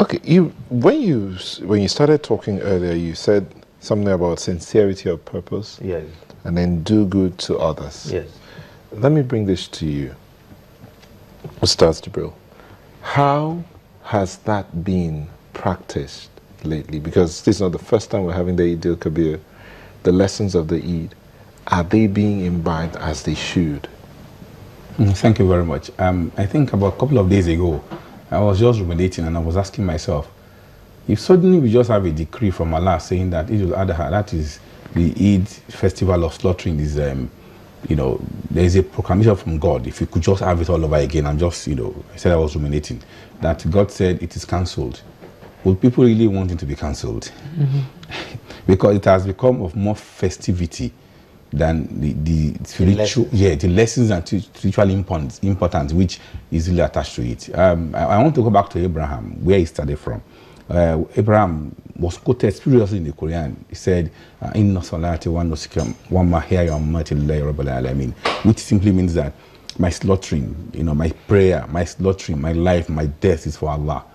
Okay, when you started talking earlier, you said something about sincerity of purpose. Yes. And then do good to others. Yes. Let me bring this to you, Ustaz Jibril. How has that been practiced lately? Because this is not the first time we're having the Eid-el Kabir. The lessons of the Eid, are they being imbibed as they should? Thank you very much. I think about a couple of days ago, I was just ruminating and I was asking myself, if suddenly we just have a decree from Allah saying that Eid-ul-Adha, that is the Eid festival of slaughtering, is, you know, there is a proclamation from God. If you could just have it all over again, I'm just, you know, I said I was ruminating, that God said it is cancelled. Would people really want it to be cancelled? Because it has become of more festivity than the spiritual, the lessons and spiritual importance which is really attached to it. I want to go back to Abraham, where he started from. Abraham was quoted spiritually in the Quran. He said, "Inna salati wa nusuki wa mahyaya wa mamati lillahi rabbil alamin," which simply means that my slaughtering, you know, my prayer, my slaughtering, my life, my death is for Allah.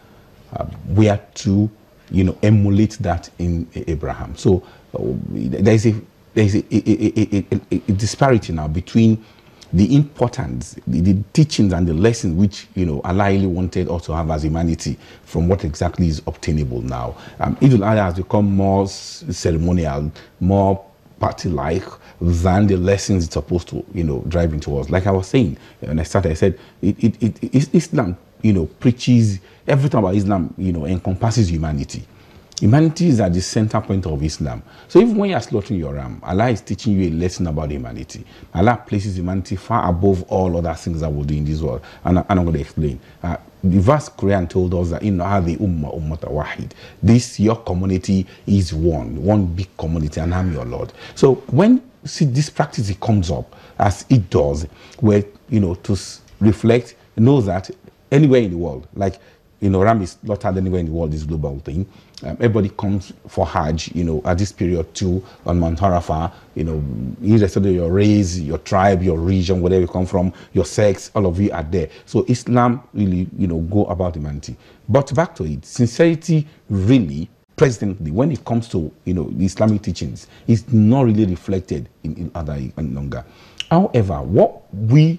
We are to, you know, emulate that in Abraham. So there is a disparity now between the importance, the teachings and the lessons which, you know, Allah really wanted us to have as humanity from what exactly is obtainable now. Eid-ul-Adha has become more ceremonial, more party-like than the lessons it's supposed to, you know, drive into us. Like I was saying, when I started, I said, Islam, you know, preaches everything about Islam, you know, encompasses humanity. Humanity is at the center point of Islam. So even when you are slaughtering your ram, Allah is teaching you a lesson about humanity. Allah places humanity far above all other things that we do in this world. And I'm going to explain. The verse Quran told us that in the ummata wahid, this your community is one big community, and I'm your Lord. So when this practice comes up, as it does, where, you know, to reflect, know that anywhere in the world, like, you know, ram is slaughtered anywhere in the world, this global thing. Everybody comes for Hajj, you know, at this period too, on Mount Arafah, you know, irrespective of your race, your tribe, your region, wherever you come from, your sex, all of you are there. So Islam really, you know, go about humanity. But back to it, sincerity really, presently, when it comes to, you know, the Islamic teachings, is not really reflected in other longer. However, what we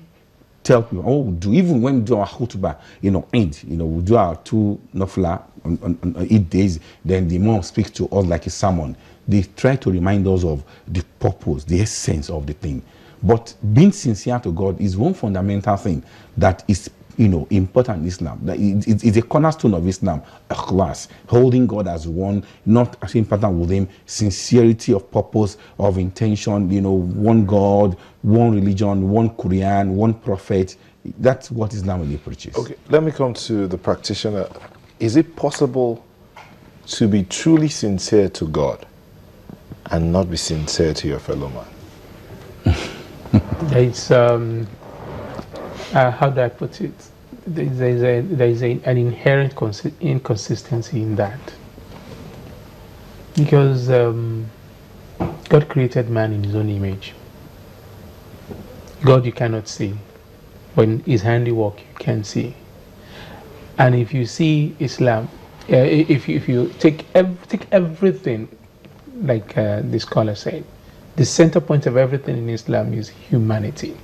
tell people, what we do, even when we do our khutbah, you know, Eid, you know, we do our 2 nafla on 8 days, then the Imam speaks to us like a sermon. They try to remind us of the purpose, the essence of the thing. But being sincere to God is one fundamental thing that is, you know, important in Islam. That it's a cornerstone of Islam, ikhlas, holding God as one, not as important with Him, sincerity of purpose, of intention, you know, one God, one religion, one Quran, one prophet. That's what Islam really preaches. Okay, let me come to the practitioner. Is it possible to be truly sincere to God and not be sincere to your fellow man? It's how do I put it? There is an inherent inconsistency in that, because God created man in His own image. God you cannot see, but in His handiwork you can see. And if you see Islam, if you take everything, like the scholar said, the center point of everything in Islam is humanity.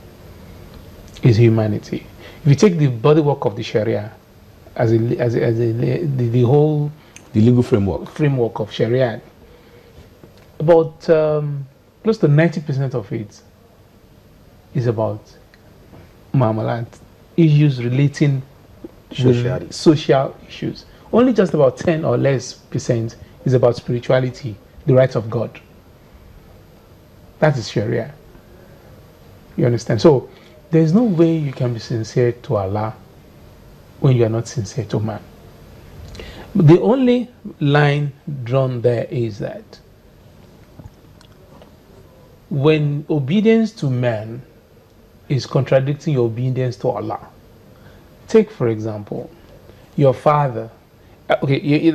Is humanity. If you take the bodywork of the Sharia as the whole legal framework of Sharia, about close to 90% of it is about muamalat, issues relating with social issues. Only just about 10 or less % is about spirituality, the rights of God. That is Sharia. You understand? So there is no way you can be sincere to Allah when you are not sincere to man. But the only line drawn there is that when obedience to man is contradicting your obedience to Allah. Take, for example, your father. Okay,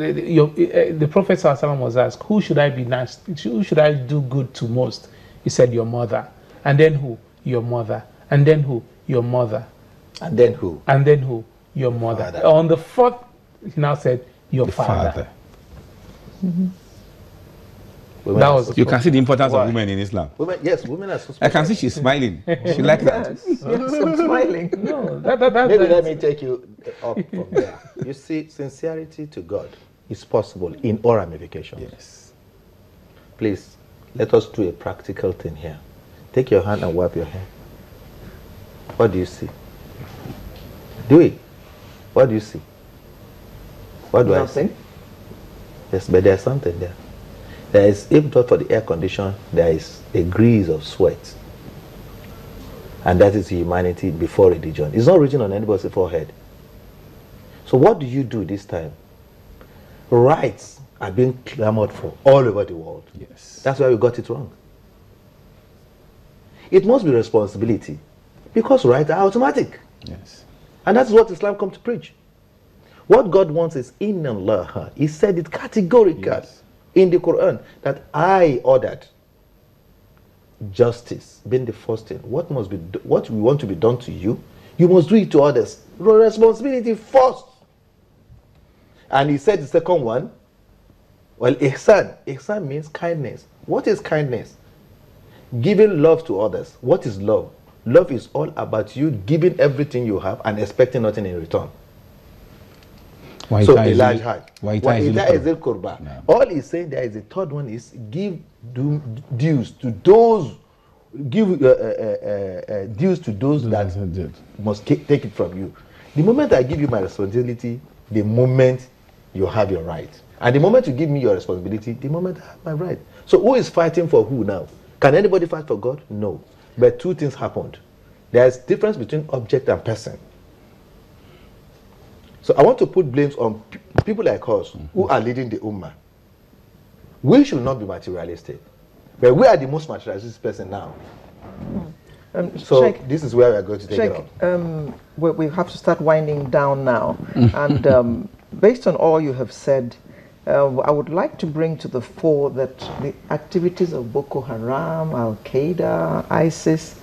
the Prophet ﷺ was asked, who should I be nice? Who should I do good to most? He said, your mother. And then who? Your mother. And then who? Your mother. And then who? And then who? Your mother. Father. On the fourth, he now said, your father. That was You can see the importance of women in Islam. Women, yes, women are so I can see she's smiling. She likes that. Yes, I'm smiling. No, Maybe let me take you up from there. You see, sincerity to God is possible in all ramifications. Yes. Please, let us do a practical thing here. Take your hand and wipe your hair. What do you see? Do it. What do you see? What do Nothing. I see? Yes, but there's something there. There is, if not for the air condition, there is a grease of sweat. And that is humanity before religion. It's not written on anybody's forehead. So what do you do this time? Rights are being clamored for all over the world. Yes. That's why we got it wrong. It must be responsibility, because rights are automatic. Yes. And that's what Islam comes to preach. What God wants is Inna Allah. He said it categorically in the Quran that I ordered justice being the first thing. What must be what we want to be done to you, you must do it to others. Responsibility first. And he said the second one, well, ihsan. Ihsan means kindness. What is kindness? Giving love to others. What is love? Love is all about you giving everything you have and expecting nothing in return. So a large heart. Yeah. All he's saying there is a third one is give dues to those, give dues to those that must take it from you. The moment I give you my responsibility, the moment you have your right. And the moment you give me your responsibility, the moment I have my right. So who is fighting for who now? Can anybody fight for God? No. But two things happened. There is difference between object and person. So I want to put blames on people like us who are leading the Ummah. We should not be materialistic. But we are the most materialistic person now. So Sheikh, this is where we are going to take it up. We have to start winding down now. And based on all you have said, I would like to bring to the fore that the activities of Boko Haram, Al-Qaeda, ISIS,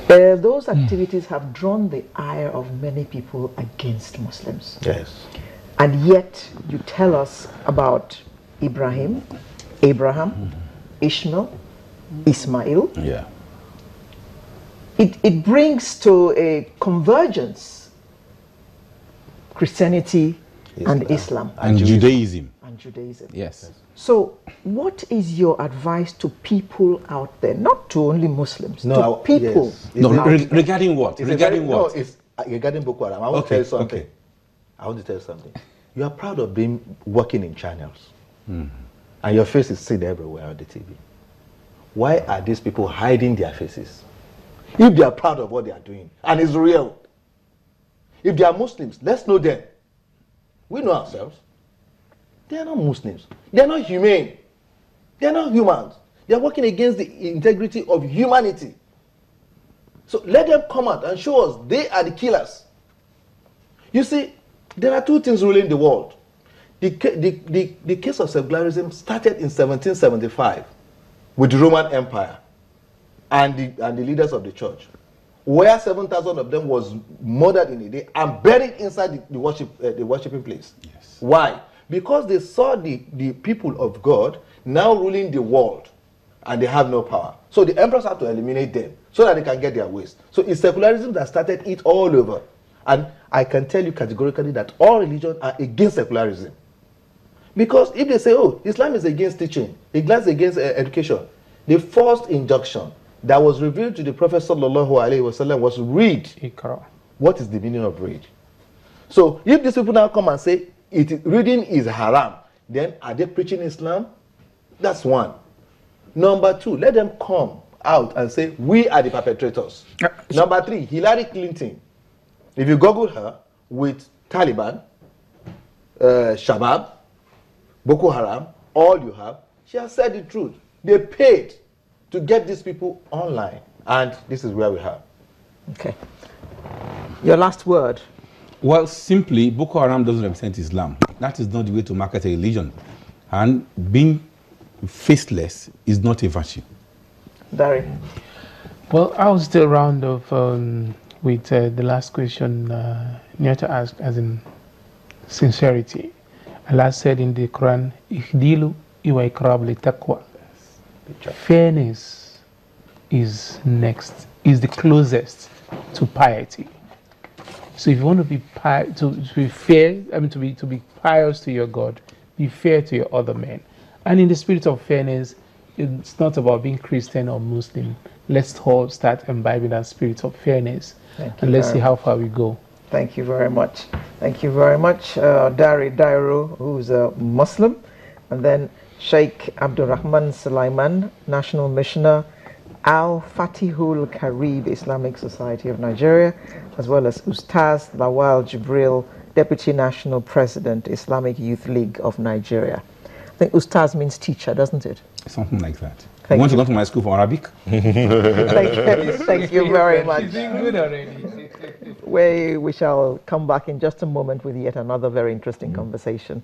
those activities have drawn the ire of many people against Muslims. Yes. And yet you tell us about Abraham, Ishmael, Ismail. Yeah. It brings to a convergence Christianity and Islam. And Judaism. And Judaism. Yes. So what is your advice to people out there, not to only Muslims, to people? Yes. No, regarding what? Regarding what? No, it's regarding Boko Haram. I want to tell you something. Okay. I want to tell you something. You are proud of working in channels. And your face is seen everywhere on the TV. Why are these people hiding their faces? If they are proud of what they are doing, and it's real. If they are Muslims, let's know them. We know ourselves. They are not Muslims. They are not humane. They are not humans. They are working against the integrity of humanity. So let them come out and show us they are the killers. You see, there are two things ruling the world. The case of secularism started in 1775 with the Roman Empire and the leaders of the church, where 7,000 of them was murdered in a day and buried inside the worshiping place. Yes. Why? Because they saw the people of God now ruling the world and they have no power. So the emperors have to eliminate them so that they can get their ways. So it's secularism that started it all over. And I can tell you categorically that all religions are against secularism. Because if they say, oh, Islam is against teaching, Islam is against education, the first injunction that was revealed to the Prophet ﷺ was read. What is the meaning of read? So if these people now come and say reading is haram, then are they preaching Islam? That's one. Number two, let them come out and say we are the perpetrators. Number three, Hillary Clinton. If you Google her with Taliban, Shabab, Boko Haram, all you have, she has said the truth. They paid to get these people online, and this is where we have. Okay. Your last word. Well, simply, Boko Haram doesn't represent Islam. That is not the way to market a religion. And being faceless is not a virtue. Dari. Well, I'll still round off with the last question Nyata asked, as in sincerity. Allah said in the Quran, "Ihdilu iwa ikrab li taqwa." Fairness is next, is the closest to piety. So if you want to be to be fair, to be pious to your God, be fair to your other men. And in the spirit of fairness, it's not about being Christian or Muslim. Let's all start imbibing that spirit of fairness, and let's see how far we go. Thank you very much. Thank you very much, Dari Dairo, who's a Muslim, and then Sheikh Abdurrahman Sulaiman, National Missioner, Al-Fatihul Karib Islamic Society of Nigeria, as well as Ustaz Lawal Jibril, Deputy National President, Islamic Youth League of Nigeria. I think Ustaz means teacher, doesn't it? Something like that. You want to go to my school for Arabic? Thank you very much. She's doing good already. We shall come back in just a moment with yet another very interesting conversation.